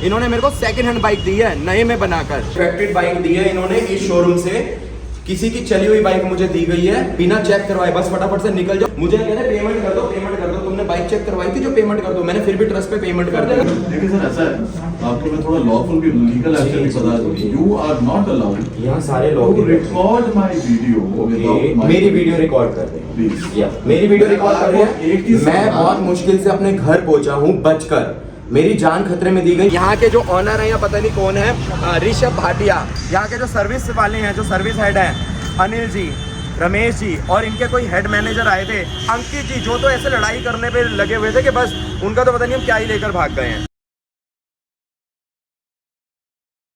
इन्होंने मेरे को सेकंड हैंड बाइक दी है नए में बनाकर। फैक्ट्री बाइक दी है इन्होंने इस शोरूम से, किसी की चली हुई बाइक मुझे दी गई है बिना चेक करवाए, बस फटाफट से निकल जाओ। मुझे कह रहे पेमेंट कर दो, पेमेंट कर दो। तुमने बाइक चेक करवाई थी जो पेमेंट कर दो, मैंने फिर भी ट्रस्ट पे पेमेंट कर दिया। देखिए सर ऐसा है, आपको मैं थोड़ा लॉफुल भी लीगल एक्शन भी बता दूं, यू आर नॉट अलाउड यहाँ सारे लोग रिकॉर्ड माय वीडियो, मेरी वीडियो रिकॉर्ड कर रहे हैं, मेरी वीडियो रिकॉर्ड कर रहे हैं। मैं बहुत मुश्किल से अपने घर पहुंचा हूँ बचकर, मेरी जान खतरे में दी गई। यहाँ के जो ऑनर है या पता नहीं कौन है, ऋषभ भाटिया, यहाँ के जो सर्विस वाले हैं, जो सर्विस हेड है अनिल जी, रमेश जी, और इनके कोई हेड मैनेजर आए थे अंकित जी, जो तो ऐसे लड़ाई करने पे लगे हुए थे कि बस उनका तो पता नहीं हम क्या ही लेकर भाग गए हैं।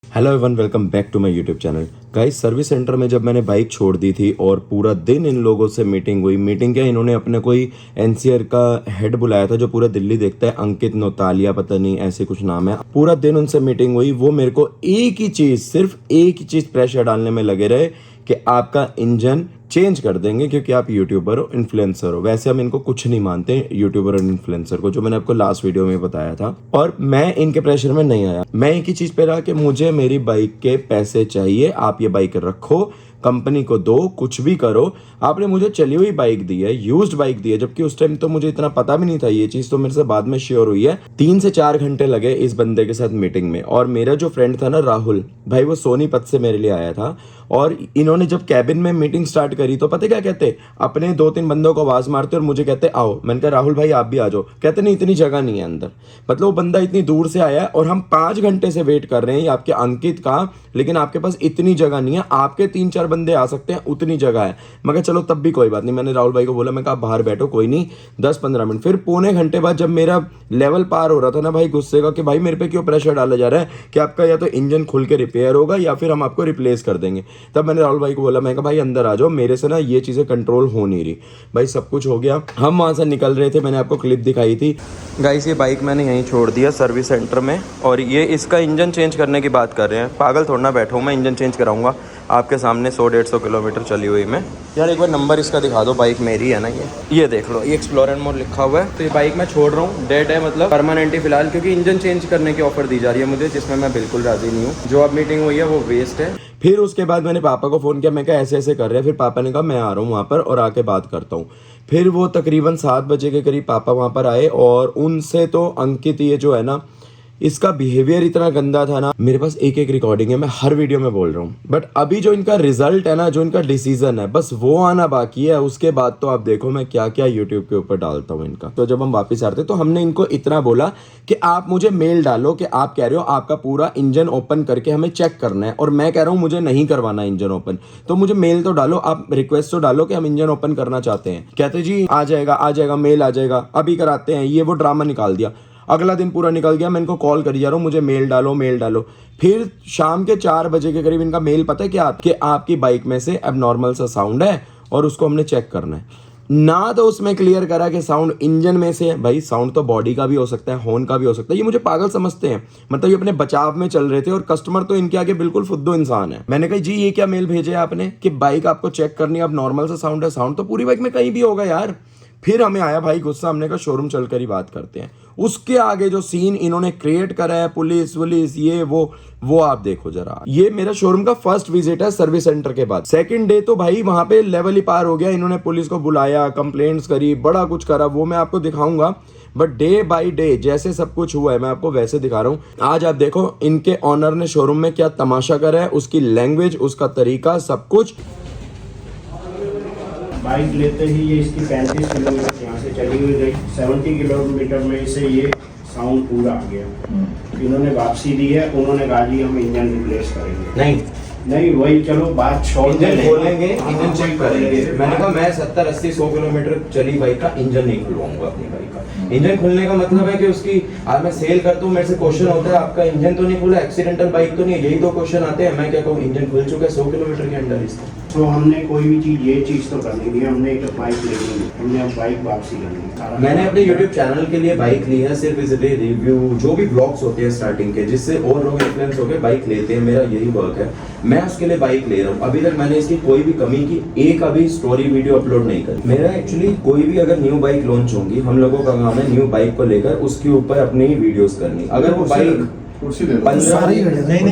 Hello everyone, welcome back to my YouTube channel. Guys, service centre में जब मैंने बाइक छोड़ दी थी और पूरा दिन इन लोगों से मीटिंग हुई। मीटिंग क्या, इन्होंने अपने कोई एनसीआर का हेड बुलाया था जो पूरा दिल्ली देखता है, अंकित नोतालिया पता नहीं ऐसे कुछ नाम है। पूरा दिन उनसे मीटिंग हुई। वो मेरे को एक ही चीज, सिर्फ एक ही चीज प्रेशर डालने में लगे रहे कि आपका इंजन चेंज कर देंगे क्योंकि आप यूट्यूबर हो, इन्फ्लुएंसर हो। वैसे हम इनको कुछ नहीं मानते यूट्यूबर और इन्फ्लुएंसर को, जो मैंने आपको लास्ट वीडियो में बताया था। और मैं इनके प्रेशर में नहीं आया। मैं एक ही चीज पे रहा कि मुझे मेरी बाइक के पैसे चाहिए, आप ये बाइक रखो, कंपनी को दो, कुछ भी करो। आपने मुझे चली हुई बाइक दी है, यूज्ड बाइक दी है, जबकि उस टाइम तो मुझे इतना पता भी नहीं था। ये चीज तो मेरे से बाद में श्योर हुई है। 3 से 4 घंटे लगे इस बंदे के साथ मीटिंग में। और मेरा जो फ्रेंड था ना राहुल भाई, वो सोनीपत से मेरे लिए आया था। और इन्होंने जब कैबिन में मीटिंग स्टार्ट करी तो पता क्या कहते, अपने 2-3 बंदों को आवाज मारते और मुझे कहते आओ। मैंने कहा राहुल भाई आप भी आ जाओ। कहते नहीं, इतनी जगह नहीं है अंदर। मतलब वो बंदा इतनी दूर से आया है और हम 5 घंटे से वेट कर रहे हैं आपके अंकित का, लेकिन आपके पास इतनी जगह नहीं है। आपके 3-4 बंदे आ सकते हैं, उतनी जगह है। मैं कहा चलो तब भी कोई बात नहीं। मैंने राहुल भाई को बोला, मैं कहा बाहर बैठो, कोई नहीं 10-15 मिनट। फिर पौने घंटे बाद जब मेरा लेवल पार हो रहा था ना भाई गुस्से का कि भाई मेरे पे क्यों प्रेशर डाला जा रहा है कि आपका या तो इंजन खुल के रिपेयर होगा या फिर हम आपको रिप्लेस कर देंगे, तब मैंने राहुल भाई को बोला, मैं कहा भाई अंदर आ जाओ, मेरे से ना ये चीजें कंट्रोल हो नहीं रही। भाई सब कुछ हो गया, हम वहां से निकल रहे थे। मैंने आपको क्लिप दिखाई थी। गाइस, ये बाइक मैंने यहीं छोड़ दिया सर्विस सेंटर में, और ये इसका इंजन चेंज करने की बात कर रहे हैं। पागल थोड़ा ना बैठो, मैं इंजन चेंज कराऊंगा आपके सामने 100-150 किलोमीटर चली हुई में। यार एक बार नंबर इसका दिखा दो, बाइक मेरी है ना ये देख लो, ये एक्सप्लोर एंड मोर लिखा हुआ है। तो ये बाइक मैं छोड़ रहा हूँ, डेड है मतलब परमानेंटली फिलहाल, क्योंकि इंजन चेंज करने की ऑफर दी जा रही है मुझे, जिसमें मैं बिल्कुल राजी नहीं हूँ। जो अब मीटिंग हुई है वो वेस्ट है। फिर उसके बाद मैंने पापा को फ़ोन किया, मैं कहा ऐसे ऐसे कर रहे हैं। फिर पापा ने कहा मैं आ रहा हूँ वहाँ पर और आके बात करता हूँ। फिर वो तकरीबन 7 बजे के करीब पापा वहाँ पर आए, और उनसे तो अंकित ये जो है ना, इसका बिहेवियर इतना गंदा था ना। मेरे पास एक रिकॉर्डिंग है, मैं हर वीडियो में बोल रहा हूँ। बट अभी जो इनका रिजल्ट है ना, जो इनका डिसीजन है, बस वो आना बाकी है। उसके बाद तो आप देखो मैं क्या क्या यूट्यूब के ऊपर डालता हूँ इनका। तो जब हम वापस आते तो हमने इनको इतना बोला कि आप मुझे मेल डालो कि आप कह रहे हो आपका पूरा इंजन ओपन करके हमें चेक करना है, और मैं कह रहा हूँ मुझे नहीं करवाना इंजन ओपन। तो मुझे मेल तो डालो, आप रिक्वेस्ट तो डालो कि हम इंजन ओपन करना चाहते हैं। कहते जी आ जाएगा मेल आ जाएगा, अभी कराते हैं। ये वो ड्रामा निकाल दिया। अगला दिन पूरा निकल गया, मैं इनको कॉल करी जा रहा हूँ, मुझे मेल डालो। फिर शाम के 4 बजे के करीब इनका मेल पता है क्या, कि आपकी बाइक में से एबनॉर्मल सा साउंड है और उसको हमने चेक करना है। ना तो उसमें क्लियर करा कि साउंड इंजन में से है। भाई साउंड तो बॉडी का भी हो सकता है, हॉर्न का भी हो सकता है। ये मुझे पागल समझते हैं, मतलब ये अपने बचाव में चल रहे थे, और कस्टमर तो इनके आगे बिल्कुल फुद्दू इंसान है। मैंने कहा जी ये क्या मेल भेजे आपने कि बाइक आपको चेक करनी है, अब नॉर्मल सा साउंड है। साउंड तो पूरी बाइक में कहीं भी होगा यार। फिर हमें आया भाई गुस्सा, हमने कहा शोरूम चलकर ही बात करते हैं। उसके आगे जो सीन इन्होंने क्रिएट करा है, पुलिस ये वो आप देखो जरा। ये मेरा शोरूम का फर्स्ट विजिट है सर्विस सेंटर के बाद। सेकंड डे तो भाई वहां पे लेवल ही पार हो गया। इन्होंने पुलिस को बुलाया, कंप्लेंट्स करी, बड़ा कुछ करा, वो मैं आपको दिखाऊंगा। बट डे बाय डे जैसे सब कुछ हुआ है मैं आपको वैसे दिखा रहा हूँ। आज आप देखो इनके ऑनर ने शोरूम में क्या तमाशा करा है, उसकी लैंग्वेज, उसका तरीका, सब कुछ। बाइक लेते ही ये इसकी 35 किलोमीटर यहाँ से चली हुई गई, 70 किलोमीटर में से ये साउंड पूरा आ गया। इन्होंने वापसी दी है, उन्होंने कहा जी हम इंजन रिप्लेस करेंगे। नहीं वही चलो बात छोड़ इंजन खोलेंगे, इंजन चेक करेंगे। मैंने कहा मैं 70-80-100 किलोमीटर चली बाइक का इंजन नहीं खुलवाऊंगा अपनी बाइक का। इंजन खुलने का मतलब है कि उसकी आज मैं सेल करता हूँ, मेरे से क्वेश्चन होता है आपका इंजन तो नहीं खुला, एक्सीडेंटल बाइक तो नहीं, यही 2 क्वेश्चन आते हैं। मैं क्या कहूँ इंजन खुल चुका है 100 किलोमीटर के अंदर इसका। तो हमने कोई भी चीज़ ये चीज़ तो करनी नहीं, हमने एक बाइक ले ली, हमने अब बाइक वापसी करनी है। मैंने अपने YouTube चैनल के लिए बाइक ली है, सिर्फ इसलिए रिव्यू जो भी ब्लॉग्स होते हैं स्टार्टिंग के, जिससे और लोग इन्फ्लुएंस होकर बाइक लेते हैं, मेरा यही वर्क है। मैं उसके लिए बाइक ले रहा हूँ। अभी तक मैंने इसकी कोई भी कमी की एक अभी स्टोरी वीडियो अपलोड नहीं करी। मेरा एक्चुअली कोई भी अगर न्यू बाइक लॉन्च होंगी, हम लोगों का काम है न्यू बाइक को लेकर उसके ऊपर अपनी वीडियोस करनी। अगर वो बाइक कुर्सी ले लो।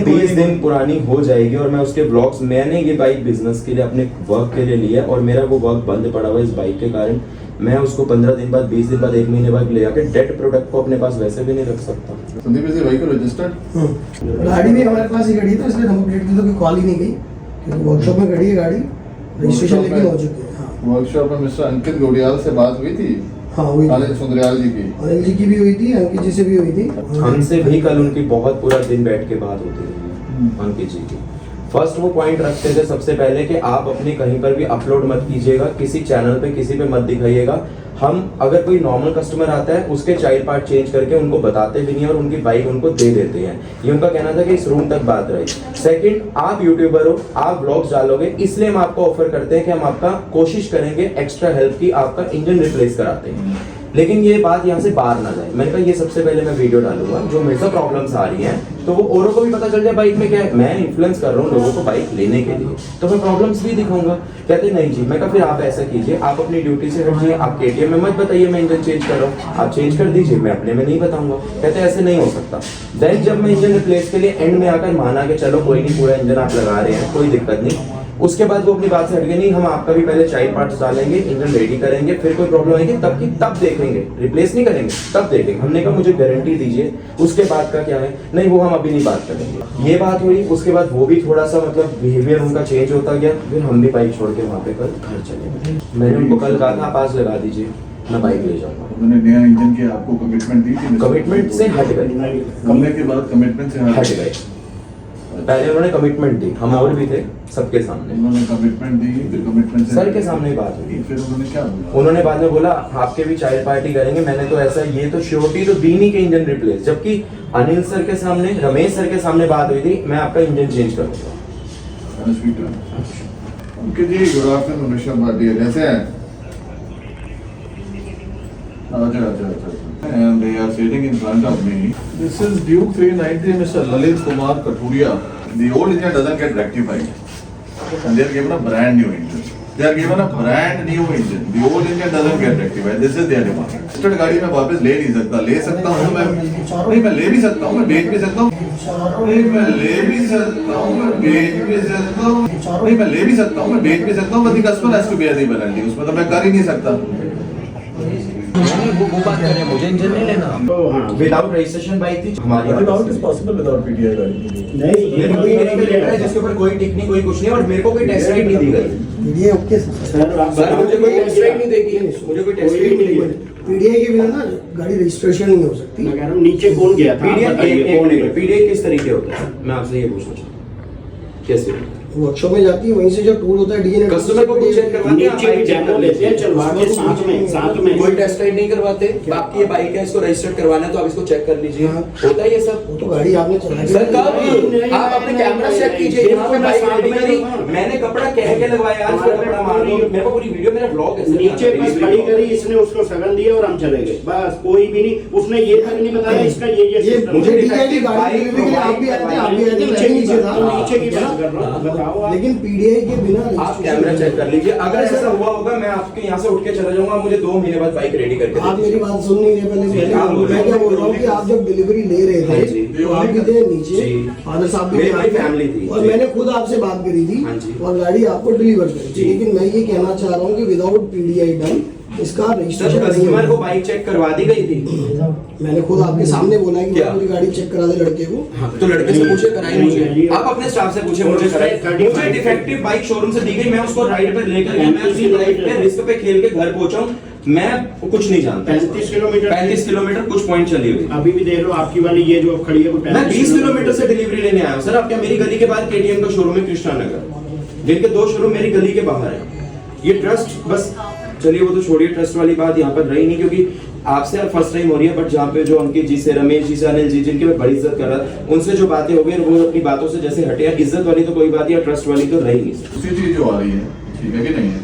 20 दिन पुरानी हो जाएगी और मैं उसके ब्लॉग्स, मैंने ये बाइक बिजनेस के लिए अपने वर्क के लिए लिया और मेरा वो वर्क बंद पड़ा हुआ है इस बाइक के कारण। मैं उसको 15 दिन बाद, 20 दिन बाद, 1 महीने बाद ले आके डेड प्रोडक्ट को अपने पास वैसे भी नहीं रख सकता। Sandeep is vehicle registered? गाड़ी भी हमारे पास ही खड़ी थी, इसलिए नंबर प्लेट की तो कोई कॉल ही नहीं गई, क्योंकि वर्कशॉप में खड़ी है गाड़ी, रजिस्ट्रेशन लेकिन हो चुकी है। हाँ वर्कशॉप में मिस्टर अंकित गौड़ियाल से बात हुई थी? हाँ हुई थी। अनिल सुंदरियाल जी की? अनिल जी की भी हुई थी, अंकित जी से भी हुई थी। हमसे भी कल उनकी बहुत पूरा दिन बैठ के बात होती रही अंकित जी की। फर्स्ट वो पॉइंट रखते थे सबसे पहले कि आप अपने कहीं पर भी अपलोड मत कीजिएगा, किसी चैनल पे किसी पे मत दिखाइएगा। हम अगर कोई नॉर्मल कस्टमर आता है उसके चाइल्ड पार्ट चेंज करके उनको बताते भी नहीं और उनकी बाइक उनको दे देते हैं। ये उनका कहना था कि इस रूम तक बात रही। सेकंड, आप यूट्यूबर हो, आप ब्लॉग्स डालोगे, इसलिए हम आपको ऑफर करते हैं कि हम आपका कोशिश करेंगे एक्स्ट्रा हेल्प की, आपका इंजन रिप्लेस कराते हैं, लेकिन ये बात यहाँ से बाहर ना जाए। मैंने कहा ये सबसे पहले मैं वीडियो डालूंगा जो मेरे से प्रॉब्लम्स आ रही हैं, तो वो औरों को भी पता चल जाए बाइक में क्या है। मैं इन्फ्लुएंस कर रहा हूँ लोगों को बाइक लेने के लिए, तो मैं प्रॉब्लम्स भी दिखाऊंगा। कहते नहीं जी, मैं कहा फिर आप ऐसा कीजिए, आप अपनी ड्यूटी से हटिए, आप केटीएम में मत बताइए मैं इंजन चेंज कर रहा हूँ, आप चेंज कर दीजिए, मैं अपने में नहीं बताऊंगा। कहते ऐसे नहीं हो सकता। देन जब मैं इंजन रिप्लेस के लिए एंड में आकर माना कि चलो कोई नहीं, पूरा इंजन आप लगा रहे हैं, कोई दिक्कत नहीं, उसके बाद वो अपनी बात से हट गए, नहीं हम आपका भी पहले चाइल्ड पार्ट्स डालेंगे, इंजन रेडी करेंगे, फिर कोई प्रॉब्लम आएगी तब देखेंगे, रिप्लेस नहीं करेंगे, तब देखेंगे। हमने कहा मुझे गारंटी दीजिए, उसके बाद का क्या है, नहीं वो हम अभी नहीं बात करेंगे। ये बात हुई, उसके बाद वो भी थोड़ा सा मतलब बिहेवियर उनका चेंज होता गया, फिर हम भी बाइक छोड़ के वहाँ पे कल घर चले गए। मैंने उनको कल कहा था आप आज लगा दीजिए, मैं बाइक ले जाऊंगा। उन्होंने नया इंजन की आपको कमिटमेंट दी थी? कमिटमेंट से हट गए, करने के बाद कमिटमेंट से हट गए। पहले उन्होंने कमिटमेंट दी, हम और भी थे सबके सामने, उन्होंने कमिटमेंट दी, फिर कमिटमेंट से सर के सामने ही बात हुई। फिर उन्होंने क्या बोला? उन्होंने बाद में बोला आपके भी चाइल्ड पार्टी करेंगे। मैंने तो ऐसा, ये तो श्योरिटी तो दी नहीं कि इंजन रिप्लेस, जबकि अनिल सर के सामने, रमेश सर के सामने बात हुई थी, मैं आपका इंजन चेंज कर दूंगा। अंकित जी गुड आफ्टरनून, ऋषभ भाटिया कैसे हैं? अच्छा। And they are sitting in front of me. This is Duke 390, Mr. Lalit Kumar Kathuria. The old engine doesn't get rectified, and they are given a brand new engine. They are given a brand new engine. The old engine doesn't get rectified. This is their demand. Registered गाड़ी में वापस ले नहीं सकता, ले सकता हूँ मैं, नहीं मैं ले भी सकता हूँ, मैं बेच भी सकता हूँ, नहीं मैं ले भी सकता हूँ, मैं बेच भी सकता हूँ, नहीं मैं ले भी सकता हूँ, मैं बेच भी सकता हूँ, but the customer has to bear the penalty. उसमें तो मैं कर ही नहीं सकता। वो बात कर रहे हैं, मुझे इंजन नहीं लेना। विदाउट रजिस्ट्रेशन बाइक थी हमारी। Without is possible without PTI गाड़ी। नहीं, ये कोई लेटर है जिसके ऊपर कोई टिक नहीं, कोई कुछ नहीं, और मेरे को कोई टेस्ट राइड नहीं दी गई। पीडीआई ओके सर मुझे कोई टेस्ट राइड नहीं देगी, मुझे कोई टेस्ट राइड नहीं दी। पीडीआई के बिना ना गाड़ी रजिस्ट्रेशन नहीं हो सकती। मैं कह रहा हूँ नीचे कौन गया था? पीडीआई किस तरीके होता है, मैं आपसे ये पूछना चाहता हूँ, कैसे वर्कशॉप में जाती है, वहीं से जो टूल होता है डीएनए कस्टमर को कुछ चेक करवाते हैं, नीचे भी डेमो लेते हैं, चलवा के साथ में कोई टेस्ट राइड नहीं करवाते। आपकी ये बाइक है, इसको रजिस्टर करवाना है तो आप इसको चेक कर लीजिए, होता है ये सब। वो तो गाड़ी आपने चलाई सर कब आप अपने कैमरा चेक कीजिए, यहाँ पे बाइक रेडी करी, मैंने कपड़ा कह के लगवाया, आज का कपड़ा मार दो, मेरे को पूरी वीडियो, मेरा ब्लॉग है। नीचे बस खड़ी करी, इसने उसको सगन दिया और हम चले गए, बस कोई भी नहीं, उसने ये तक नहीं बताया इसका ये system मुझे है। पीडीआई की गाड़ी लेने के लिए आप भी आए थे, आप भी आए थे, नीचे नीचे था, नीचे की बात कर रहा हूँ, बताओ आप। लेकिन पीडीआई के बिना आप कैमरा चेक कर लीजिए, अगर ऐसा हुआ होगा मैं आपके यहाँ से उठ के चला जाऊंगा, मुझे 2 महीने बाद बाइक रेडी करके आप मेरी बात सुन नहीं रहे पहले। मैं क्या बोल रहा हूँ कि आप जब डिलीवरी ले रहे हाँ थे जी। तो आप भी थे नीचे, जी। फादर साहब भी मेरी थे, पूरी फैमिली थी। और जी। मैंने खुद आपसे बात करी थी हाँ जी। और गाड़ी आपको डिलीवर करी जी। थी। लेकिन मैं ये कहना चाह रहा हूँ कि विदाउट पीडीआई डन इसका सर रजिस्ट्रेशन कस्टमर को बाइक चेक करवा दी गई थी। मैंने खुद आपके सामने बोला है कि क्या? पूरी गाड़ी चेक करा दे लड़के को। हाँ, तो लड़के से पूछे, कराई मुझे, आप अपने स्टाफ से पूछे, मुझे कराई। मुझे डिफेक्टिव बाइक शोरूम से दी गई, मैं उसको राइड पे लेकर गया, मैं उसी राइड पे रिस्क पे खेल के घर पहुंचा हूं, मैं कुछ नहीं जानता। 35 किलोमीटर 35 किलोमीटर कुछ पॉइंट चली हुई। अभी भी देख लो आपकी वाली ये जो खड़ी है वो मैं 20 किलोमीटर से डिलीवरी लेने आया हूँ सर। आप क्या, मेरी गली के बाद केटीएम का शोरूम है कृष्णा नगर, जिनके 2 शोरूम मेरी गली के बाहर है। ये ट्रस्ट बस, चलिए वो तो छोड़िए, ट्रस्ट वाली बात यहाँ पर रही नहीं, क्योंकि आपसे फर्स्ट टाइम हो रही है, बट जहाँ पे जो अंकित जी से, रमेश जी से, अनिल जी, जिनकी मैं बड़ी इज्जत कर रहा था, उनसे जो बातें हो गई वो अपनी बातों से जैसे हटे, इज्जत वाली तो कोई बात या ट्रस्ट वाली तो रही नहीं। दूसरी चीज जो आ रही है, ठीक है कि नहीं है,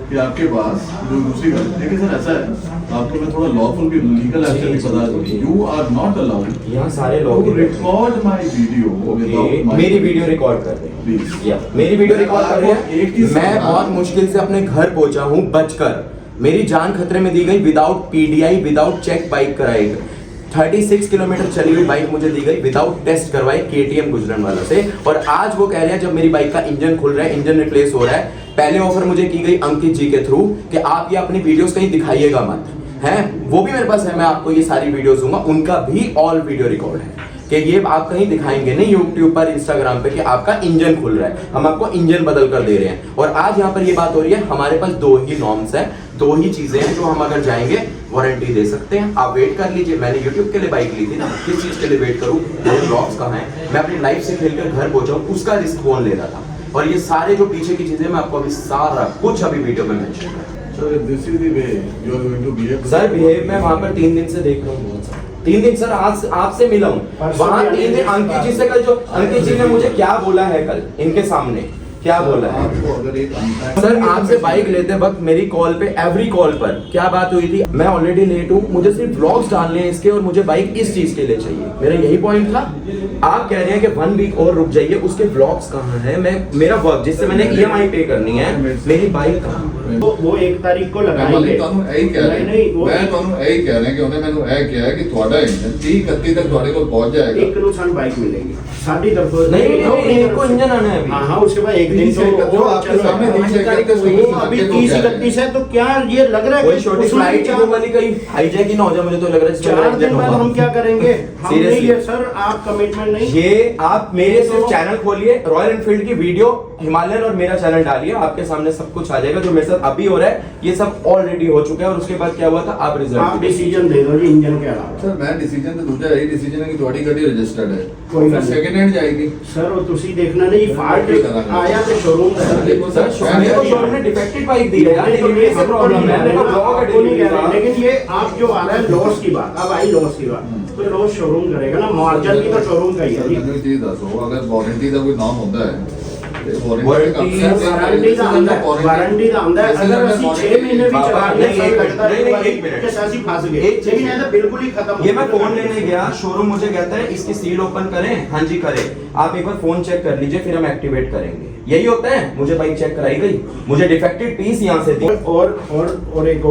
कि आपके पास जो दूसरी गाड़ी, देखिए सर ऐसा है, आपको मैं थोड़ा लॉफुल भी लीगल एक्शन की बता दूं, यू आर नॉट अलाउड यहाँ सारे लोग to record my video without my, मेरी वीडियो रिकॉर्ड कर रहे हैं, प्लीज या मेरी वीडियो रिकॉर्ड कर रहे एक हैं। चीज मैं बहुत मुश्किल से अपने घर पहुंचा हूं बचकर, मेरी जान खतरे में दी गई, without PDI, without check bike कराई। 36 किलोमीटर चली हुई बाइक मुझे दी गई विदाउट टेस्ट करवाए KTM गुजरनवाला से। और आज वो कह रहे हैं जब मेरी बाइक का इंजन खुल रहा है, इंजन रिप्लेस हो रहा है, पहले ऑफर मुझे की गई अंकित जी के थ्रू कि आप ये अपनी वीडियोस कहीं दिखाइएगा मत, है वो भी मेरे पास है, मैं आपको ये सारी वीडियोस दूंगा, उनका भी ऑल वीडियो रिकॉर्ड है कि ये आप कहीं दिखाएंगे नहीं यूट्यूब पर, इंस्टाग्राम पे कि आपका इंजन खुल रहा है, हम आपको इंजन बदल कर दे रहे हैं। और आज यहाँ पर ये बात हो रही है, हमारे पास 2 ही नॉर्म्स है, 2 ही चीजें हैं जो हम अगर जाएंगे वारंटी दे सकते हैं। आप वेट कर लीजिए, मैंने यूट्यूब के लिए बाइक ली थी ना, किस चीज के लिए वेट करूँ, मेरे ब्लॉग्स कहाँ हैं, मैं अपनी लाइफ से खेलकर घर पहुंचाऊं, उसका रिस्क कौन ले रहा था। और ये सारे जो पीछे की चीजें मैं आपको अभी सारा कुछ अभी वीडियो में मेंशन करूंगा। So this is the way you are going to behave. Sir behave मैं वहाँ पर 3 दिन से देख रहा हूँ, 3 दिन सर आज आपसे मिला हूँ वहाँ 3 दिन। अंकित जी से कल जो अंकित जी ने मुझे क्या बोला है कल इनके सामने, क्या बोला है आपको अगर एक सर, आपसे बाइक लेते वक्त मेरी कॉल पे, एवरी कॉल पर क्या बात हुई थी, मैं ऑलरेडी लेट हूँ, मुझे सिर्फ व्लॉग्स डालने हैं इसके और मुझे बाइक इस चीज के लिए चाहिए, मेरा यही पॉइंट था। आप कह रहे हैं कि 1 वीक और रुक जाइए, उसके व्लॉग्स कहाँ हैं, मैं मेरा वर्क जिससे मैंने EMI पे करनी है, मेरी बाइक कहाँ। वो 1 तारीख को लगाएंगे। ਤੁਹਾਨੂੰ ਇਹੀ ਕਹਿ ਰਿਹਾ ਮੈਂ ਤੁਹਾਨੂੰ ਇਹੀ ਕਹਿ ਰਿਹਾ ਕਿ ਉਹਨੇ ਮੈਨੂੰ ਇਹ ਕਿਹਾ ਕਿ ਤੁਹਾਡਾ ਇੰਜਨ 30-31 ਤੱਕ ਤੁਹਾਡੇ ਕੋਲ पहुंच जाएगा। एक किलो सन बाइक मिलेगी साड़ी तरफ नहीं इनको इंजन आना है अभी। हाँ उसके बाद एक दिन जो आपके सामने 30 तारीख को अभी 30-31 है, तो क्या ये लग रहा है कोई छोटी फ्लाइट वो वाली कहीं हाईजैक ही ना हो जाए, मुझे तो लग रहा है 4 दिन बाद हम क्या करेंगे, हम नहीं Seriously? है सर, आप कमिटमेंट नहीं। ये आप मेरे सिर्फ चैनल खोलिए, रॉयल एनफील्ड की वीडियो हिमालयन और मेरा चैनल डालिए, आपके सामने सब कुछ आ जाएगा जो मेरे साथ अभी हो रहा है, ये सब ऑलरेडी हो चुका है। और उसके बाद क्या हुआ था, आप रिजल्ट डिसीजन दे दो जी इंजन के अलावा। सर मैं डिसीजन ਤੇ ਦੂਜਾ ਇਹ डिसीजन है कि ਤੁਹਾਡੀ ਗੱਡੀ ਰਜਿਸਟਰਡ ਹੈ, ਕੋਈ ਗੱਲ ਫਿਰ ਨਹੀਂ। ਸੈਕਿੰਡ ਹੈਂਡ ਜਾਏਗੀ। सर वो तुसी देखना नहीं, फाल्ट आया तो शोरूम का सर मेरे को शोरूम ने डिफेक्टेड बाइक दी है यार, डिलीवरी से प्रॉब्लम है, मेरे को ब्लॉक है डिलीवरी। लेकिन ये आप जो आ रहा है लॉस की बात, अब आई लॉस की बात, तो लॉस शोरूम करेगा ना, मार्जिन की तो शोरूम का ही है जी। ਮੈਨੂੰ ਇਹ ਚੀਜ਼ ਦੱਸੋ, ਅਗਰ ਵਾਰੰਟੀ ਦਾ ਕੋਈ ਨਾਮ ਹੁੰਦਾ ਹੈ ਤੇ वारंटी वारंटी का आंदा है, अगर ਅਸੀਂ 6 महीने भी चला नहीं, एक मिनट। कि सासी फंस गए, एक चीज लेकिन ये तो बिल्कुल ही खत्म। ये मैं फोन लेने गया, शोरूम मुझे कहता है इसकी सील ओपन करें, हाँ जी करें, आप एक बार फोन चेक कर लीजिए फिर हम एक्टिवेट करेंगे, यही होता है। मुझे बाइक चेक कराई गई, मुझे डिफेक्टेड पीस यहाँ से दी। और एक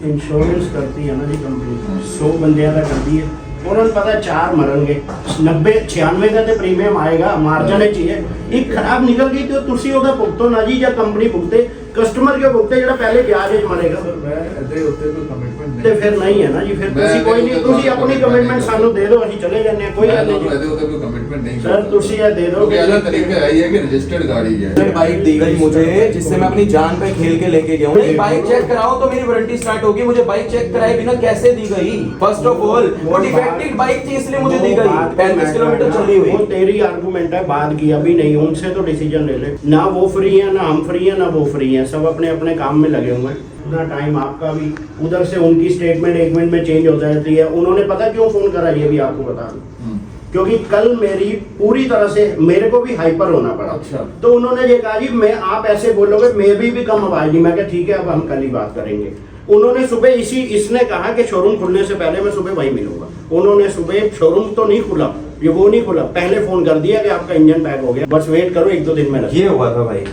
इंश्योरेंस करती है ना जी कंपनी, 100 बंदियां का करती है, उन्होंने पता 4 मरेंगे, 90-96 का तो प्रीमियम आएगा, मार्जिन चाहिए। एक खराब निकल गई तो तुसी ओदा भुगतो ना जी, या कंपनी भुगते, कस्टमर के भुगते ਜਿਹੜਾ ਪਹਿਲੇ ਵਿਆਜ ਵਿੱਚ ਮਰੇਗਾ। ਮੈਂ ਇੱਥੇ ਉੱਤੇ ਕੋਈ ਕਮਿਟਮੈਂਟ ਤੇ ਫਿਰ ਨਹੀਂ ਹੈ ਨਾ ਜੀ, ਫਿਰ ਤੁਸੀਂ ਕੋਈ ਨਹੀਂ, ਤੁਸੀਂ ਆਪਣੀ ਕਮਿਟਮੈਂਟ ਸਾਨੂੰ ਦੇ ਦਿਓ, ਅਸੀਂ ਚਲੇ ਜਾਂਦੇ ਹਾਂ, ਕੋਈ ਗੱਲ ਨਹੀਂ ਇਹਦੇ ਉੱਤੇ ਕੋਈ ਕਮਿਟਮੈਂਟ ਨਹੀਂ ਸਰ, ਤੁਸੀਂ ਇਹ ਦੇ ਦਿਓ कि अलग तरीका है ये कि रजिस्टर्ड गाड़ी है। मेरी बाइक दी गई मुझे जिससे मैं अपनी जान पे खेल के लेके गया हूँ। नहीं बाइक चेक कराओ तो मेरी वारंटी स्टार्ट होगी, मुझे बाइक चेक कराए बिना कैसे दी गई। फर्स्ट ऑफ ऑल वो डिफेक्टेड बाइक थी इसलिए मुझे दी गई, 35 किलोमीटर चली हुई। वो तेरी आर्गुमेंट है, बात की अभी नहीं, उनसे तो डिसीजन ले ले ना, वो फ्री है ना हम फ्री है ना वो फ्री है, सब अपने अपने काम में लगे हुए हैं। उतना टाइम आपका भी, उधर से उनकी स्टेटमेंट 1 मिनट में चेंज हो जाती है। उन्होंने पता क्यों फोन करा, ये भी आपको बता दूं, क्योंकि कल मेरी पूरी तरह से मेरे को भी हाइपर होना पड़ा। अच्छा। तो उन्होंने ये कहा जी मैं, आप ऐसे बोलोगे मैं भी कम आवाज नहीं, मैं कहा ठीक है अब हम कल ही बात करेंगे। उन्होंने सुबह इसने कहा कि शोरूम खुलने से पहले मैं सुबह वही मिलूंगा। उन्होंने सुबह शोरूम तो नहीं खुला, ये वो नहीं खुला, पहले फोन कर दिया कि आपका इंजन पैक हो गया, बस वेट करो 1-2 दिन में। ये हुआ था भाई,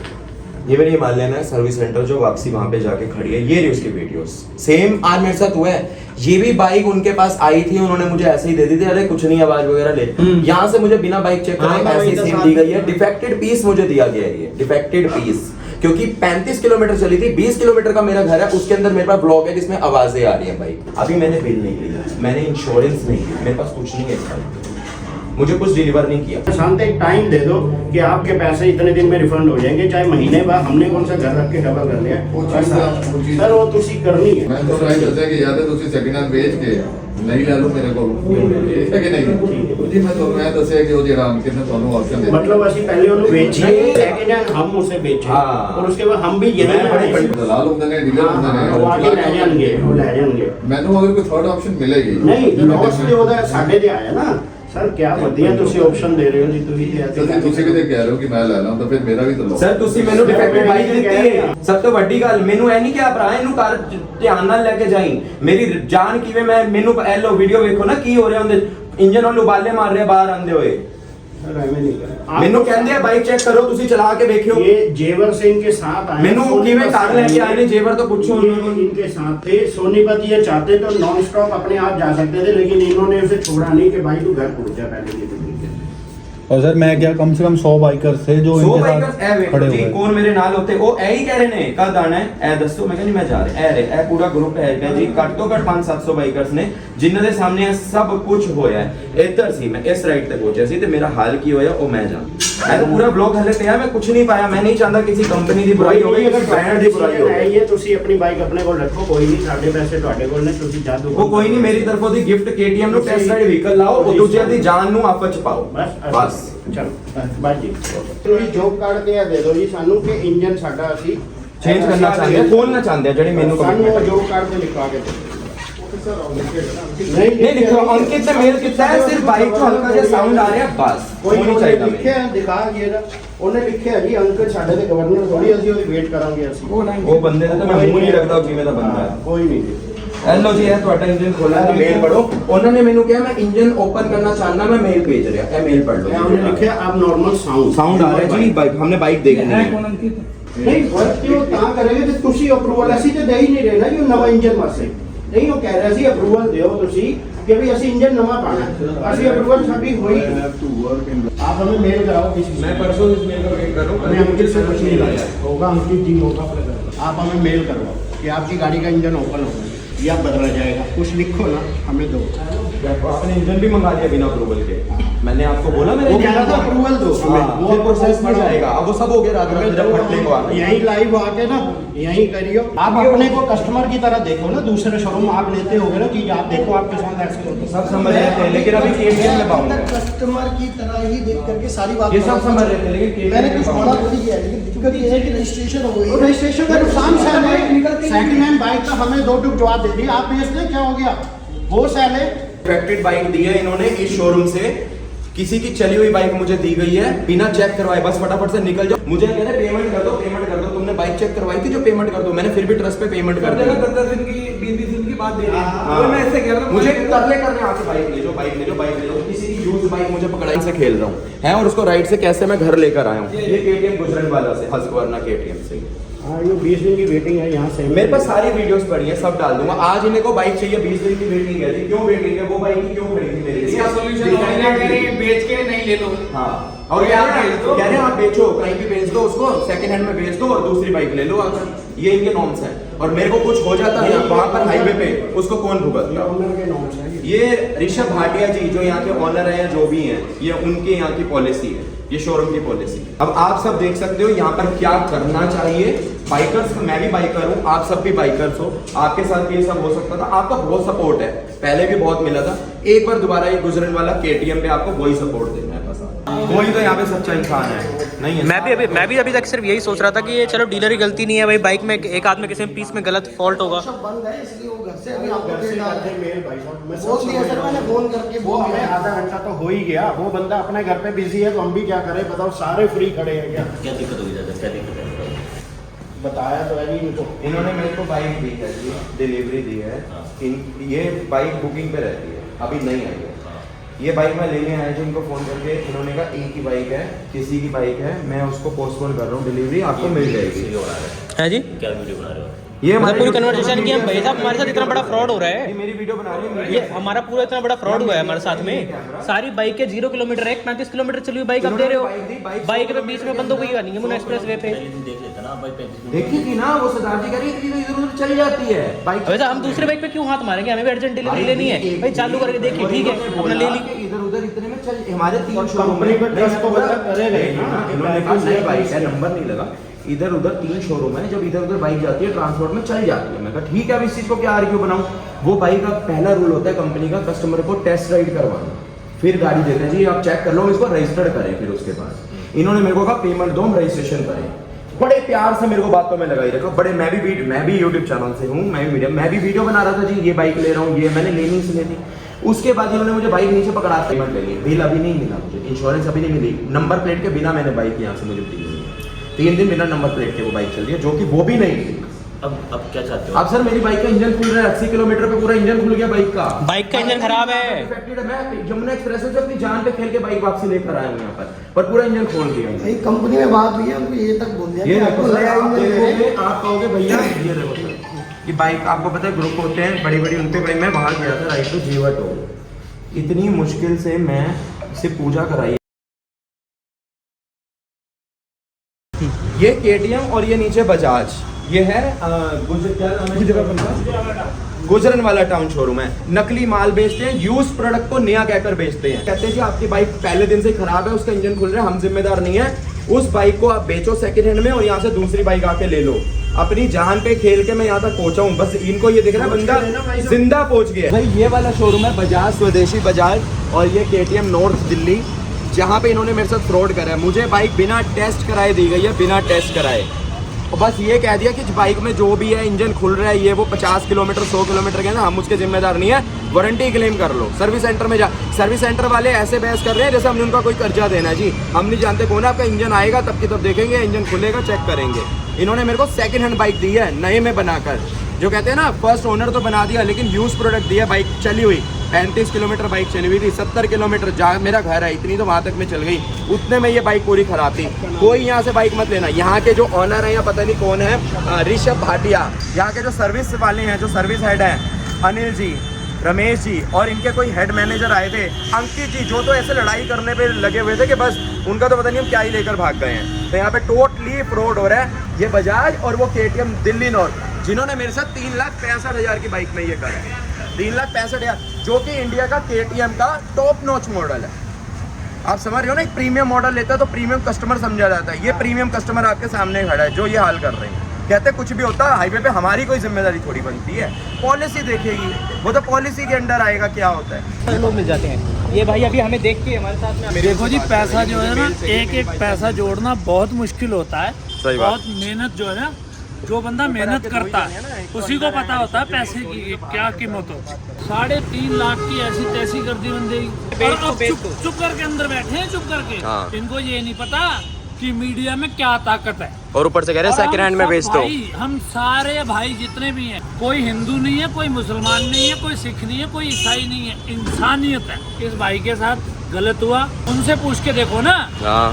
ये मेरी हिमालयन है सर्विस सेंटर जो वापसी वहां पे जाके खड़ी है, ये रही उसकी वीडियोस। सेम आज मेरे साथ हुआ है, ये भी बाइक उनके पास आई थी, उन्होंने मुझे ऐसे ही दे दी थी, अरे कुछ नहीं आवाज वगैरह ले, यहाँ से मुझे बिना बाइक चेक कराए ऐसे ही सेम दी गई है। डिफेक्टेड पीस मुझे दिया गया है, ये डिफेक्टेड पीस, क्योंकि 35 किलोमीटर चली थी, 20 किलोमीटर का मेरा घर है, उसके अंदर मेरे पास ब्लॉग है जिसमें आवाजें आ रही है बाइक। अभी मैंने बिल नहीं लिया, मैंने इंश्योरेंस नहीं लिया, मेरे पास कुछ नहीं है, मुझे कुछ डिलीवर नहीं किया। शांत एक टाइम दे दो कि आपके पैसे इतने दिन में रिफंड हो जाएंगे, चाहे महीने बाद, हमने कौन सा घर रख के डबल कर लिया सर, वो तुसी करनी है। मैं तो राय दस्या कि या तो ਤੁਸੀਂ ਸੈਕਿੰਡ ਹੈਂਡ ਵੇਚ ਕੇ ਨਹੀਂ ਲੈ ਲਓ ਮੇਰੇ ਕੋਲ, ਠੀਕ ਹੈ ਕਿ ਨਹੀਂ ਜੀ। ਮੈਂ ਤੁਹਾਨੂੰ ਇਹ ਦੱਸਿਆ ਕਿ ਉਹ ਜਿਹੜਾ ਅੰਕਿਤ ਨੇ ਤੁਹਾਨੂੰ ਆਪਸ਼ਨ ਦਿੱਤਾ, मतलब ਅਸੀਂ पहले ਉਹਨੂੰ ਵੇਚੀਏ, सेकंड हैंड हम उसे बेचें, और उसके बाद हम भी यही ਦਲਾਲ ਹੁੰਦੇ ਨੇ, ਡੀਲਰ ਹੁੰਦੇ ਨੇ, ਉਹ ਆगे ਲੈ ਜਾਣਗੇ, ਉਹ ਲੈ ਜਾਣਗੇ। ਮੈਨੂੰ ਅਗਰ ਕੋਈ ਥਰਡ ਆਪਸ਼ਨ ਮਿਲੇਗੀ ਨਹੀਂ ਲੌਸ ਤੇ ਉਹਦਾ ਸਾਡੇ ਤੇ ਆਇਆ ਨਾ ਸਰ, क्या ਵਧੀਆ ਤੁਸੀਂ ਆਪਸ਼ਨ ਦੇ ਰਹੇ ਹੋ ਜੀ, ਤੁਸੀਂ ਕਿਤੇ ਕਹਿ ਰਹੇ ਹੋ ਕਿ ਮੈਂ ਲੈ ਲਾਂ ਤਾਂ ਫਿਰ ਮੇਰਾ ਵੀ ਤਾਂ ਲਓ। ਸਰ ਤੁਸੀਂ ਮੈਨੂੰ ਡਿਫੈਕਟਿਵ ਬਾਈਕ ਦਿੱਤੀ ਹੈ, ਸਭ ਤੋਂ ਵੱਡੀ ਗੱਲ ਮੈਨੂੰ ਇਹ ਨਹੀਂ ਕਿ ਆਪ ਭਰਾ ਇਹਨੂੰ ਕਰ ਧਿਆਨ ਨਾਲ ਲੈ ਕੇ ਜਾਈਂ, ਮੇਰੀ ਜਾਨ ਕਿਵੇਂ, ਮੈਂ ਮੈਨੂੰ ਐਲੋ ਵੀਡੀਓ ਵੇਖੋ ਨਾ ਕੀ ਹੋ ਰਿਹਾ ਉਹਦੇ, ਇੰਜਨ ਨੂੰ ਉਬਾਲੇ ਮਾਰ ਰਿਹਾ ਬਾਹਰ ਆਂਦੇ ਹੋਏ, सर हमें नहीं करें ਮੈਨੂੰ ਕਹਿੰਦੇ ਆ ਬਾਈਕ ਚੈੱਕ ਕਰੋ ਤੁਸੀਂ ਚਲਾ ਕੇ ਵੇਖਿਓ ये जेवर सिंह के साथ आए ਮੈਨੂੰ ਕਿਵੇਂ ਕਾਰ ਲੈ ਕੇ ਆਏ ਨੇ जेवर तो पूछो ये इनके साथ थे सोनीपत ये चाहते तो नॉन स्टॉप अपने आप जा सकते थे लेकिन इन्होंने उसे छोड़ा नहीं कि भाई तू घर पहुंच जा पहले के तरीके से और सर मैं क्या कम से कम 100 बाइकर थे जो 100 इनके ਬਾਈਕਰਸ साथ ਐ ਵੇਖੋ खड़े ਜੀ हुए ਕੌਣ ਮੇਰੇ ਨਾਲ ਉੱਤੇ ਉਹ ਐ ਹੀ ਕਹਿ ਰਹੇ ਨੇ ਕਦ ਆਣਾ ਹੈ ਐ ਦੱਸੋ ਮੈਂ ਕਹਿੰਦੀ ਮੈਂ ਜਾ ਰਿਹਾ ਐ ਪੂਰਾ ਗਰੁੱਪ ਹੈਗਾ ਜੀ ਘੱਟ ਤੋਂ ਘੱਟ 500-700 ਬਾਈਕਰਸ ਨੇ ਜਿਨ੍ਹਾਂ ਦੇ ਸਾਹਮਣੇ ਇਹ ਸਭ ਕੁਝ ਹੋਇਆ ਹੈ ਇੱਧਰ ਸੀ ਮੈਂ ਇਸ ਰਾਈਡ ਤੇ ਪਹੁੰਚਿਆ ਸੀ ਤੇ ਮੇਰਾ ਹਾਲ ਕੀ ਹੋਇਆ ਉਹ ਮੈਂ ਜਾਣ ਮੈਂ ਤਾਂ ਪੂਰਾ ਬਲੌਗ ਹਲੇ ਪਿਆ ਮੈਂ ਕੁਝ ਨਹੀਂ ਪਾਇਆ ਮੈਂ ਨਹੀਂ ਚਾਹੁੰਦਾ ਕਿਸੇ ਕੰਪਨੀ ਦੀ ਬੁਰਾਈ ਹੋਵੇ ਕਿਸੇ ਬ੍ਰਾਂਡ ਦੀ ਬੁਰਾਈ ਹੋਵੇ ਇਹ ਤੁਸੀਂ ਆਪਣੀ ਬਾਈਕ ਆਪਣੇ ਕੋਲ ਰੱਖੋ ਕੋਈ ਨਹੀਂ ਸਾਡੇ ਪੈਸੇ ਤੁਹਾਡੇ ਕੋਲ ਨੇ ਤੁਸੀਂ ਜਦ ਉਹ ਕੋਈ ਨਹੀਂ ਮੇਰੀ ਤਰਫੋਂ ਦੀ ਗਿਫਟ KTM ਨੂੰ ਟੈਸਟ ਰਾਈਡ ਵਹੀਕਲ ਲਾਓ ਉਹ ਦੂਜਿਆਂ ਦੀ ਜਾਨ ਨੂੰ ਆਪਸ ਚ ਪਾਓ ਬਸ ਚਲੋ ਬਾਈ ਜੀ ਤੁਸੀਂ ਜੋਬ ਕਾਰਡ ਤੇ ਆ ਦੇ ਦਿਓ ਜੀ ਸਾਨੂੰ ਕਿ ਇੰਜਨ ਸਾਡਾ ਅਸੀਂ ਚੇਂਜ ਕਰਨਾ ਚਾਹੁੰਦੇ ਆ ਖੋਲਣਾ ਚਾਹੁੰਦੇ ਆ ਜਿਹੜੀ ਮੈਨੂੰ ਸਾਨੂੰ ਉਹ commitment ਜੋਬ ਕਾਰਡ ਤੇ ਲਿਖਵਾ ਕੇ ਦਿਓ नहीं लिखो अंकित ने मेल किया है सिर्फ बाइक को हल्का सा साउंड आ रहा है बस ਕੋਈ होनी ਨਹੀਂ चाहिए था ਲਿਖਿਆ ਦਿਖਾ ਜੀਰਾ ਉਹਨੇ ਲਿਖਿਆ ਜੀ ਅੰਕਲ ਸਾਡੇ ਦੇ ਗਵਰਨਰ ਥੋੜੀ ਅਸੀਂ ਉਹਦੀ ਵੇਟ ਕਰਾਂਗੇ ਅਸੀਂ वो बंदे ने तो मैं मुंह नहीं रखता किਵੇਂ ਦਾ ਬੰਦਾ ਹੈ ਕੋਈ ਨਹੀਂ ਜੀ हेलो जी ये ਤੁਹਾਡਾ ਇੰਜਨ ਖੋਲਣਾ ਹੈ ਮੇਲ ਪੜੋ ਉਹਨਾਂ ਨੇ ਮੈਨੂੰ ਕਿਹਾ ਮੈਂ ਇੰਜਨ ਓਪਨ ਕਰना चाहना मैं मेल भेज रहा है मेल पढ़ लो ਉਹਨੇ ਲਿਖਿਆ ਆਪ ਨਾਰਮਲ ਸਾਊਂਡ साउंड आ रहा है जी बाइक हमने बाइक देखनी है ਨਹੀਂ ਵਰਕ ਕਿਉਂ ਤਾਂ ਕਰੇਗੇ ਤੇ ਤੁਸੀਂ ਅਪਰੂਵਲ ਅਸੀਂ ਤੇ ਦੇ ਹੀ ਨਹੀਂ ਰਹੇ ਨਾ ਜੀ ਨਵਾਂ ਇੰਜਨ ਵਾਸਤੇ ਨਹੀਂ ਉਹ ਕਹਿ ਰਿਹਾ ਸੀ ਅਪਰੂਵਲ ਦਿਓ ਤੁਸੀਂ ਕਿ ਵੀ ਅਸੀਂ ਇੰਜਨ ਨਵਾਂ ਪਾਣਾ ਅਸੀਂ ਅਪਰੂਵਲ ਸਾਡੀ ਹੋਈ आप हमें मेल कराओ किसी से। मैं परसों इस मेल का वेट कर रहा हूं हमें अंकित से कुछ नहीं लाया होगा अंकित जी होगा आप हमें मेल करवाओ कि आपकी गाड़ी का इंजन ओपन होगा या बदला जाएगा कुछ लिखो ना हमें दो आपने इंजन भी मंगा लिया बिना अप्रूवल के मैंने आपको बोला मैंने वो कह रहा था अप्रूवल दो वो प्रोसेस में जाएगा अब वो सब हो गया रात रात जब फटने को आना यहीं लाइव आके ना यहीं करियो आप अपने को कस्टमर की तरह देखो ना दूसरे शोरूम आप लेते होगे ना चीज आप देखो आपके साथ ऐसे होते सब समझ रहे थे लेकिन अभी KTM में पाऊंगा कस्टमर की तरह ही देख करके सारी बात ये सब समझ रहे थे लेकिन मैंने KTM कुछ में मना पाऊंगा थोड़ी किया है, लेकिन दिक्कत ये है कि रजिस्ट्रेशन हो गई तो रजिस्ट्रेशन का नुकसान सैल है निकलती सेकंड हैंड बाइक का हमें दो टूक जवाब दे दिया आप बेच दें क्या हो गया वो सैल है इन्फेक्टेड बाइक दी है इन्होंने इस शोरूम से किसी की चली हुई बाइक मुझे दी गई है बिना चेक करवाए बस फटाफट से निकल जाओ मुझे कह रहे पेमेंट कर दो तुमने बाइक चेक करवाई थी जो पेमेंट कर दो मैंने फिर भी ट्रस्ट पे पेमेंट कर दिया 10 दिन की 20 दिन की बात दे रही है हाँ। तो मैं ऐसे कह रहा हूं मुझे तरले करने आके बाइक ले जाओ किसी की यूज बाइक मुझे पकड़ाई से खेल रहा हूँ है और उसको राइड से कैसे मैं घर लेकर आया हूँ ये KTM गुजरन वाला से हस्कवर्ना KTM से हाँ ये 20 दिन की वेटिंग है यहाँ से मेरे पास सारी वीडियोस पड़ी है सब डाल दूंगा आज इन्हें को बाइक चाहिए 20 दिन की वेटिंग है जी क्यों वेटिंग है वो बाइक की क्यों खड़ी थी मेरे लिए इसका सॉल्यूशन होना करें बेच के नहीं ले लो हाँ और कह रहे हैं आप बेचो कहीं भी बेच दो उसको सेकंड हैंड में बेच दो और दूसरी बाइक ले लो अगर ये इनके नॉर्म्स हैं और मेरे को कुछ हो जाता है वहां पर हाईवे पे उसको कौन भुगतता ऑनर के नाम से है ये ऋषभ भाटिया जी जो यहाँ के ऑनर है या जो भी हैं ये उनके यहाँ की पॉलिसी है ये शोरूम की पॉलिसी अब आप सब देख सकते हो यहाँ पर क्या करना चाहिए बाइकर्स मैं भी बाइकर हूँ आप सब भी बाइकर्स हो आपके साथ भी ये सब हो सकता था आपका बहुत सपोर्ट है पहले भी बहुत मिला था एक बार दोबारा ये गुजरन वाला KTM पे आपको वही सपोर्ट देना है बस कोई तो यहाँ पे सच्चा इंसान है नहीं है मैं भी अभी तक सिर्फ यही सोच रहा था कि ये चलो डीलर की गलती नहीं है भाई बाइक में एक आध में किसी में पीस में गलत फॉल्ट होगा सब बंद है इसलिए वो घर से अभी आपको घर से भेज रहा करते है। मेल भाई साहब मैं बोल सब दिया सर समझ मैंने रहा हूँ। फोन करके वो बोल हमें दिया। आधा घंटा तो हो ही गया वो बंदा अपने घर पे बिजी है तो हम भी क्या करें बताओ सारे फ्री खड़े हैं क्या क्या दिक्कत होगी दादा क्या दिक्कत है बताया तो है जी इनको इन्होंने मेरे को बाइक दी है जी डिलीवरी दी है ये बाइक बुकिंग पे रहती है अभी नहीं आई है ये बाइक मैं लेने आया जो इनको फोन करके इन्होंने कहा एक ही बाइक है किसी की बाइक है मैं उसको पोस्टपोन कर रहा हूँ डिलीवरी आपको मिल जाएगी वीडियो बना रहे हो है जी क्या वीडियो बना रहे हो ये मतलब हमारी पूरी कन्वर्सेशन की हम भाई साहब हमारे साथ इतना बड़ा फ्रॉड हो रहा ये है मेरी वीडियो बना रही है ये हमारा पूरा इतना बड़ा फ्रॉड हुआ है हमारे साथ में सारी बाइकें 0 किलोमीटर 35 किलोमीटर चली हुई बाइक आप दे रहे हो बाइक पे बीच में बंद हो गई नहीं यमुना एक्सप्रेस वे पे देख लेता ना भाई 35 देखी थी ना वो सरदार जी कह रही है इधर उधर चली जाती है बाइक वैसे हम दूसरे बाइक पे क्यों हाथ मारेंगे हमें भी अर्जेंट डिलीवरी लेनी है भाई चालू करके देखिए ठीक है अपना ले ली इधर उधर इतने में चल हमारे 3 शोरूम कंपनी पे trust तो बंदा करेगा ही ना। इन्होंने कहा नहीं बाइक है नंबर नहीं लगा इधर उधर 3 शोरूम है जब इधर उधर बाइक जाती है ट्रांसपोर्ट में चल जाती है मैं कहा ठीक है अब इस चीज को क्या आर्ग्यू बनाऊं वो बाइक का पहला रूल होता है कंपनी का कस्टमर को टेस्ट राइड करवाना फिर गाड़ी देते हैं जी आप चेक कर लो इसको रजिस्टर्ड करें फिर उसके बाद इन्होंने मेरे को कहा पेमेंट दो हम रजिस्ट्रेशन करें बड़े प्यार से मेरे को बातों में लगाई रखा बड़े मैं भी यूट्यूब चैनल से हूँ मैं भी वीडियो बना रहा था जी ये बाइक ले रहा हूँ ये मैंने लेनी से लेनी उसके बाद इन्होंने मुझे बाइक नीचे पकड़ा पेमेंट ले ली बिल अभी नहीं मिला मुझे इंश्योरेंस अभी नहीं मिली नंबर प्लेट के बिना मैंने बाइक यहाँ से मुझे दी नहीं है 3 दिन बिना नंबर प्लेट के वो बाइक चल रही है जो कि वो भी नहीं थी अब क्या चाहते हो? अब सर मेरी बाइक का इंजन खुल रहा है, 80 किलोमीटर पे पूरा इंजन खुल गया बाइक का। बाइक का इंजन खराब है। डिफेक्टेड है। मैं यमुना एक्सप्रेस से अपनी जान पे खेल के बाइक वापसी लेकर आया हूँ यहाँ पर पूरा इंजन खोल दिया। भाई कंपनी में बात हुई है, उनको ये तक बोल दिया ये कि आपको नया इंजन देंगे। आप कहोगे भैया ये देखो सर, ये बाइक आपको पता है ग्रुप होते हैं बड़ी बड़ी, उनपे भाई मैं वहां गया था राइट टू जीवट हो, इतनी मुश्किल से मैं इसे पूजा कराई। ये केटीएम और ये नीचे बजाज, ये है गुजरन वाला टाउन शोरूम है। नकली माल बेचते हैं, यूज प्रोडक्ट को नया कहकर बेचते हैं। कहते हैं जी आपकी बाइक पहले दिन से खराब है, उसका इंजन खुल रहा है, हम जिम्मेदार नहीं है। उस बाइक को आप बेचो सेकंड हैंड में और यहाँ से दूसरी बाइक आके ले लो। अपनी जान पे खेल के मैं यहाँ तक पहुंचा हूँ, बस इनको ये दिख रहा है बंदा जिंदा पहुंच गया। भाई ये वाला शोरूम है बजाज, स्वदेशी बजाज, और ये केटीएम नॉर्थ दिल्ली, जहाँ पे इन्होंने मेरे साथ फ्रॉड करा है। मुझे बाइक बिना टेस्ट कराए दी गई है, बिना टेस्ट कराए, और बस ये कह दिया कि बाइक में जो भी है इंजन खुल रहा है, ये वो 50 किलोमीटर 100 किलोमीटर के ना, हम उसके जिम्मेदार नहीं है, वारंटी क्लेम कर लो। सर्विस सेंटर में जा, सर्विस सेंटर वाले ऐसे बहस कर रहे हैं जैसे हमने उनका कोई कर्जा देना है। जी हम नहीं जानते कौन है, आपका इंजन आएगा तब की तब देखेंगे, इंजन खुलेगा चेक करेंगे। इन्होंने मेरे को सेकंड हैंड बाइक दी है नए में बनाकर, जो कहते हैं ना फर्स्ट ओनर तो बना दिया, लेकिन यूज प्रोडक्ट दिया। बाइक चली हुई 35 किलोमीटर बाइक चली हुई थी, 70 किलोमीटर जहाँ मेरा घर है इतनी तो वहाँ तक में चल गई, उतने में ये बाइक पूरी खराब थी। कोई यहाँ से बाइक मत लेना। यहाँ के जो ऑनर है या पता नहीं कौन है, ऋषभ भाटिया, यहाँ के जो सर्विस वाले हैं, जो सर्विस हेड है, अनिल जी, रमेश जी, और इनके कोई हेड मैनेजर आए थे, अंकित जी, जो तो ऐसे लड़ाई करने पे लगे हुए थे कि बस उनका तो पता नहीं हम क्या ही लेकर भाग गए हैं। तो यहाँ पे टोटली फ्रॉड हो रहा है। ये बजाज और वो केटीएम दिल्ली नॉर्थ, जिन्होंने मेरे साथ 3,65,000 की बाइक में ये करा है, 3,65,000, जो कि इंडिया का केटीएम का टॉप नॉच मॉडल है। आप समझ रहे हो ना, एक प्रीमियम मॉडल लेता है तो प्रीमियम कस्टमर समझा जाता है। ये प्रीमियम कस्टमर आपके सामने खड़ा है जो ये हाल कर रहे हैं। कहते कुछ भी होता है हाईवे पे, हमारी कोई जिम्मेदारी थोड़ी बनती है, पॉलिसी देखेगी, वो तो पॉलिसी के अंडर आएगा क्या होता है। लोग मिल जाते हैं। ये भाई अभी हमें देख के हमारे साथ में, देखो जी पैसा जो है ना, एक एक पैसा जोड़ना बहुत मुश्किल होता है। सही बात। बहुत मेहनत जो है ना, जो बंदा मेहनत करता है उसी को पता होता है पैसे की क्या कीमत होती है। 3.5 लाख की ऐसी तैसी कर दी बंदे की, और अब चुप करके अंदर बैठे हैं, चुप करके। इनको ये नहीं पता कि मीडिया में क्या ताकत है, और ऊपर से कह रहे हैं सेकंड हैंड में बेच दो। हम सारे भाई जितने भी हैं, कोई हिंदू नहीं है, कोई मुसलमान नहीं है, कोई सिख नहीं है, कोई ईसाई नहीं है, इंसानियत है। इस भाई के साथ गलत हुआ, उनसे पूछ के देखो ना,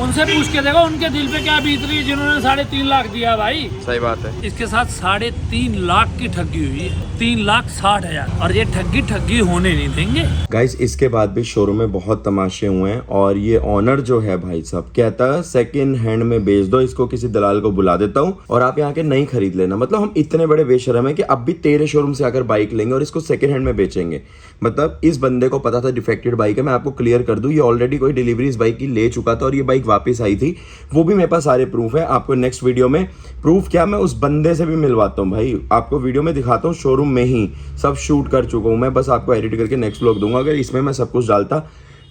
उनसे पूछ के देखो उनके दिल पे क्या बीत रही है जिन्होंने 3.5 लाख दिया भाई। सही बात है। इसके साथ 3.5 लाख की ठगी हुई है, 3,60,000, और ये ठगी होने नहीं देंगे। गाइस इसके बाद भी शोरूम में बहुत तमाशे हुए हैं, और ये ऑनर जो है भाई साहब कहता है सेकंड हैंड में बेच दो, इसको किसी दलाल को बुला देता हूँ और आप यहाँ के नहीं खरीद लेना। मतलब हम इतने बड़े बेशरम है कि अब भी तेरे शोरूम से आकर बाइक लेंगे और इसको सेकंड हैंड में बेचेंगे। मतलब इस बंदे को पता था डिफेक्टेड बाइक है। मैं आपको क्लियर कर दूं, ये ऑलरेडी कोई डिलीवरी इस बाइक की ले चुका था और ये बाइक वापस आई थी, वो भी मेरे पास सारे प्रूफ है। आपको नेक्स्ट वीडियो में प्रूफ क्या, मैं उस बंदे से भी मिलवाता हूँ भाई, आपको वीडियो में दिखाता हूँ। शोरूम में ही सब शूट कर चुका हूँ मैं, बस आपको एडिट करके नेक्स्ट व्लॉग दूंगा। अगर इसमें मैं सब कुछ डालता,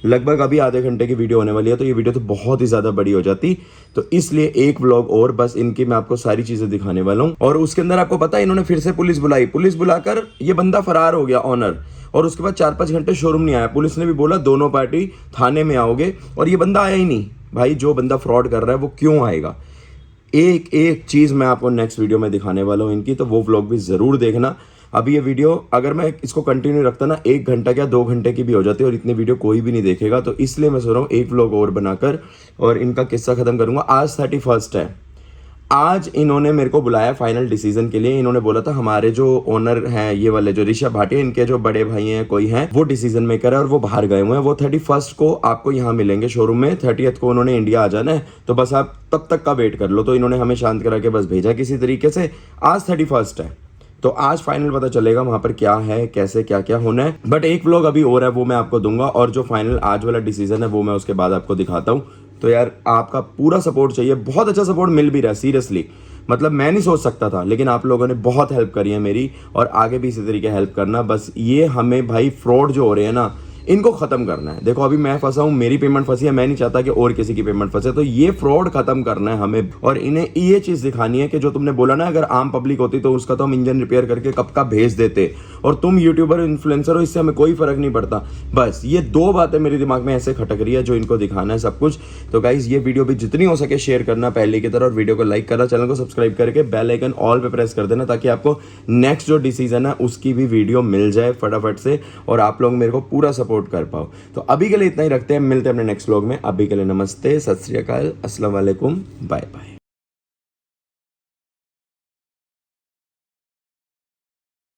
लगभग अभी आधे घंटे की वीडियो होने वाली है, तो ये वीडियो तो बहुत ही ज़्यादा बड़ी हो जाती। तो इसलिए एक व्लॉग और बस इनकी मैं आपको सारी चीज़ें दिखाने वाला हूँ। और उसके अंदर आपको पता है इन्होंने फिर से पुलिस बुलाई, पुलिस बुलाकर ये बंदा फरार हो गया ऑनर, और उसके बाद 4-5 घंटे शोरूम नहीं आया। पुलिस ने भी बोला दोनों पार्टी थाने में आओगे, और ये बंदा आया ही नहीं। भाई जो बंदा फ्रॉड कर रहा है वो क्यों आएगा, एक एक चीज़ मैं आपको नेक्स्ट वीडियो में दिखाने वाला हूँ इनकी, तो वो व्लॉग भी ज़रूर देखना। अभी ये वीडियो अगर मैं इसको कंटिन्यू रखता ना, 1 घंटा क्या 2 घंटे की भी हो जाती है, और इतने वीडियो कोई भी नहीं देखेगा। तो इसलिए मैं सोच रहा हूँ एक व्लॉग और बनाकर और इनका किस्सा ख़त्म करूँगा। आज 31 है, आज इन्होंने मेरे को बुलाया फाइनल डिसीजन के लिए। इन्होंने बोला था हमारे जो ओनर हैं ये वाले जो ऋषभ भाटिया, इनके जो बड़े भाई हैं कोई हैं, वो डिसीजन मेकर है और वो बाहर गए हुए हैं। वो 31 को आपको यहाँ मिलेंगे शोरूम में, 30th को उन्होंने इंडिया आ जाना है, तो बस आप तब तक का वेट कर लो। तो इन्होंने हमें शांत करा के बस भेजा किसी तरीके से। आज 31 है, तो आज फाइनल पता चलेगा वहां पर क्या है, कैसे क्या क्या होना है। बट एक व्लॉग अभी और है, वो मैं आपको दूंगा, और जो फाइनल आज वाला डिसीजन है वो मैं उसके बाद आपको दिखाता हूँ। तो यार आपका पूरा सपोर्ट चाहिए, बहुत अच्छा सपोर्ट मिल भी रहा है सीरियसली। मतलब मैं नहीं सोच सकता था, लेकिन आप लोगों ने बहुत हेल्प करी है मेरी, और आगे भी इसी तरीके हेल्प करना। बस ये हमें भाई फ्रॉड जो हो रहे हैं ना, इनको खत्म करना है। देखो अभी मैं फंसा हूं, मेरी पेमेंट फंसी है, मैं नहीं चाहता कि और किसी की पेमेंट फंसे, तो ये फ्रॉड खत्म करना है हमें। और इन्हें ये चीज दिखानी है कि जो तुमने बोला ना, अगर आम पब्लिक होती तो उसका तो हम इंजन रिपेयर करके कब का भेज देते, और तुम यूट्यूबर इन्फ्लुएंसर हो, इससे हमें कोई फर्क नहीं पड़ता। बस ये 2 बातें मेरे दिमाग में ऐसे खटक रही है जो इनको दिखाना है सब कुछ। तो गाइज ये वीडियो भी जितनी हो सके शेयर करना पहले की तरह, और वीडियो को लाइक करना, चैनल को सब्सक्राइब करके बेल आइकन ऑल पे प्रेस कर देना, ताकि आपको नेक्स्ट जो डिसीजन है उसकी भी वीडियो मिल जाए फटाफट से, और आप लोग मेरे को पूरा सपोर्ट कर पाओ। तो अभी के लिए इतना ही रखते हैं, मिलते हैं अपने नेक्स्ट व्लॉग में। अभी के लिए नमस्ते, सत श्री अकाल, अस्सलाम वालेकुम, बाय बाय।